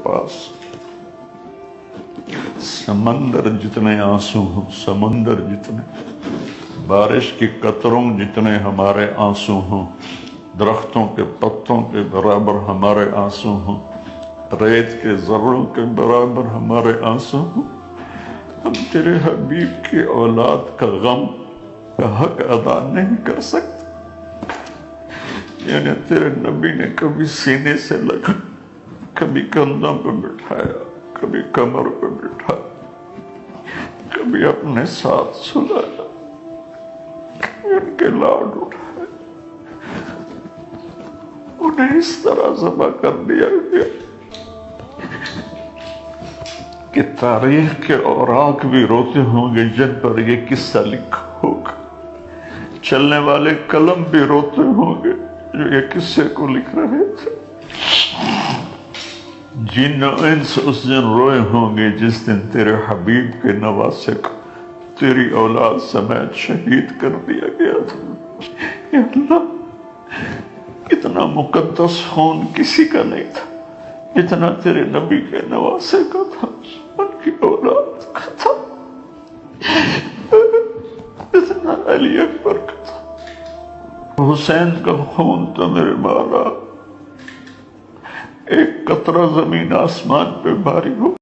پاس سمندر جتنے آنسو ہوں، سمندر جتنے، بارش کی قطروں جتنے ہمارے آنسو ہوں، درختوں کے پتوں کے برابر ہمارے آنسو ہوں، ریت کے ذروں کے برابر ہمارے آنسو ہوں، ہم تیرے حبیب کی اولاد کا غم کا حق ادا نہیں کر سکتے۔ یعنی تیرے نبی نے کبھی سینے سے لگا، کبھی کندھوں پہ بٹھایا، کبھی کمر پہ بٹھایا، کبھی اپنے ساتھ سلایا، ان کے لاڈ اٹھائے، انہیں اس طرح ذبح کر دیا گیا کہ تاریخ کے اوراق بھی روتے ہوں گے جن پر یہ قصہ لکھا ہوگا، چلنے والے قلم بھی روتے ہوں گے جو یہ قصے کو لکھ رہے تھے، جن و انس اس دن روئے ہوں گے جس دن تیرے حبیب کے نواسے کو تیری اولاد سمیت شہید کر دیا گیا تھا۔ یا اللہ، اتنا مقدس خون کسی کا نہیں تھا اتنا تیرے نبی کے نواسے کا تھا، ان کی اولاد کا تھا، اتنا علی اکبر کا تھا۔ حسین کا خون تو میرے مولا ایک قطرہ زمین آسمان پہ باری ہو